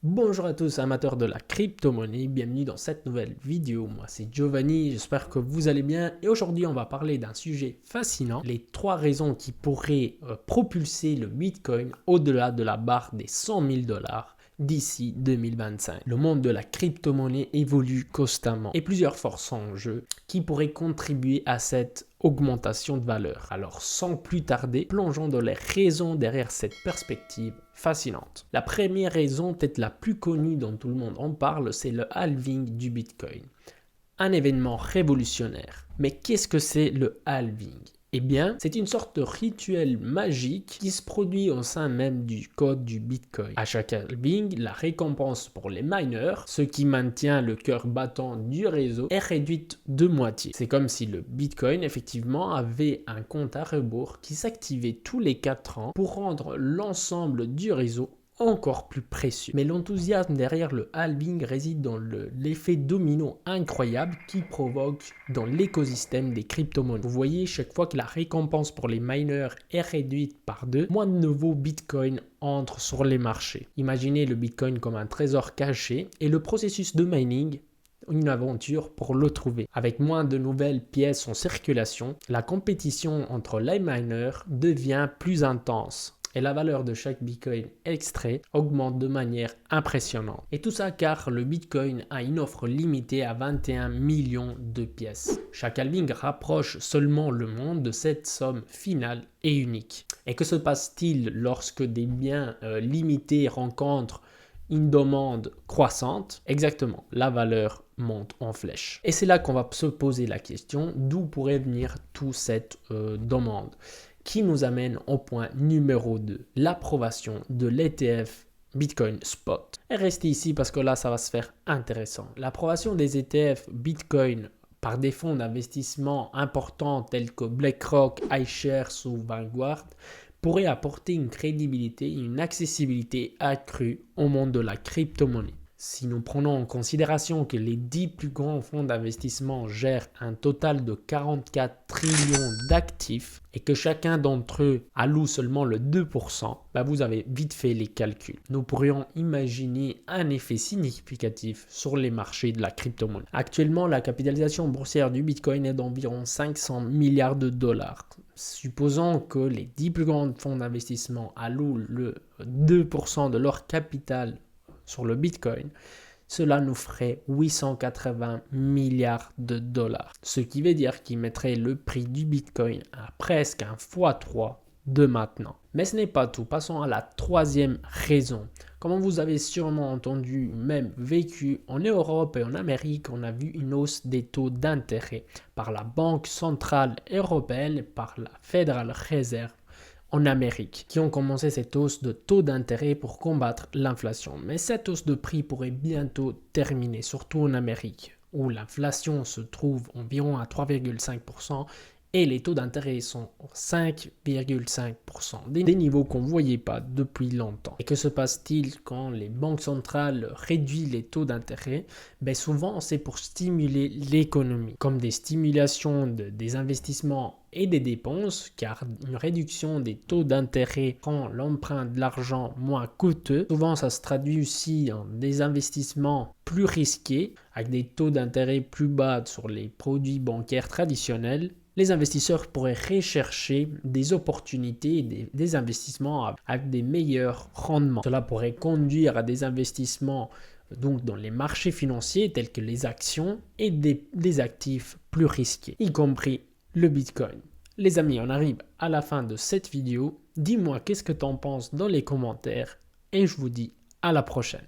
Bonjour à tous amateurs de la crypto-monnaie, bienvenue dans cette nouvelle vidéo. Moi c'est Giovanni, j'espère que vous allez bien et aujourd'hui on va parler d'un sujet fascinant, les 3 raisons qui pourraient propulser le Bitcoin au-delà de la barre des 100 000 $ d'ici 2025. Le monde de la crypto-monnaie évolue constamment et plusieurs forces sont en jeu qui pourraient contribuer à cette augmentation de valeur. Alors sans plus tarder, plongeons dans les raisons derrière cette perspective fascinante. La première raison, peut-être la plus connue dont tout le monde en parle, c'est le halving du Bitcoin. Un événement révolutionnaire. Mais qu'est-ce que c'est le halving ? Eh bien, c'est une sorte de rituel magique qui se produit au sein même du code du Bitcoin. À chaque halving, la récompense pour les miners, ce qui maintient le cœur battant du réseau, est réduite de moitié. C'est comme si le Bitcoin, effectivement, avait un compte à rebours qui s'activait tous les 4 ans pour rendre l'ensemble du réseau encore plus précieux. Mais l'enthousiasme derrière le halving réside dans l'effet domino incroyable qu'il provoque dans l'écosystème des crypto-monnaies. Vous voyez, chaque fois que la récompense pour les miners est réduite par 2, moins de nouveaux bitcoins entrent sur les marchés. Imaginez le bitcoin comme un trésor caché et le processus de mining une aventure pour le trouver. Avec moins de nouvelles pièces en circulation, la compétition entre les miners devient plus intense. Et la valeur de chaque Bitcoin extrait augmente de manière impressionnante. Et tout ça car le Bitcoin a une offre limitée à 21 millions de pièces. Chaque halving rapproche seulement le monde de cette somme finale et unique. Et que se passe-t-il lorsque des biens limités rencontrent une demande croissante? Exactement, la valeur monte en flèche. Et c'est là qu'on va se poser la question d'où pourrait venir toute cette demande, qui nous amène au point numéro 2, l'approbation de l'ETF Bitcoin Spot. Et restez ici parce que là, ça va se faire intéressant. L'approbation des ETF Bitcoin par des fonds d'investissement importants tels que BlackRock, iShares ou Vanguard pourrait apporter une crédibilité et une accessibilité accrue au monde de la crypto-monnaie. Si nous prenons en considération que les 10 plus grands fonds d'investissement gèrent un total de 44 trillions d'actifs et que chacun d'entre eux alloue seulement le 2%, vous avez vite fait les calculs. Nous pourrions imaginer un effet significatif sur les marchés de la crypto-monnaie. Actuellement, la capitalisation boursière du Bitcoin est d'environ 500 milliards de dollars. Supposons que les 10 plus grands fonds d'investissement allouent le 2% de leur capital sur le Bitcoin, cela nous ferait 880 milliards de dollars. Ce qui veut dire qu'il mettrait le prix du Bitcoin à presque un x3 de maintenant. Mais ce n'est pas tout. Passons à la troisième raison. Comme vous avez sûrement entendu, même vécu, en Europe et en Amérique, on a vu une hausse des taux d'intérêt par la Banque centrale européenne et par la Federal Reserve en Amérique, qui ont commencé cette hausse de taux d'intérêt pour combattre l'inflation. Mais cette hausse de prix pourrait bientôt terminer, surtout en Amérique, où l'inflation se trouve environ à 3,5% et les taux d'intérêt sont 5,5%, des niveaux qu'on ne voyait pas depuis longtemps. Et que se passe-t-il quand les banques centrales réduisent les taux d'intérêt? Souvent, c'est pour stimuler l'économie, comme des stimulations des investissements et des dépenses, car une réduction des taux d'intérêt rend l'emprunt de l'argent moins coûteux. Souvent, ça se traduit aussi en des investissements plus risqués, avec des taux d'intérêt plus bas sur les produits bancaires traditionnels. Les investisseurs pourraient rechercher des opportunités, des investissements avec des meilleurs rendements. Cela pourrait conduire à des investissements donc dans les marchés financiers tels que les actions et des actifs plus risqués, y compris le Bitcoin. Les amis, on arrive à la fin de cette vidéo. Dis-moi qu'est-ce que tu en penses dans les commentaires et je vous dis à la prochaine.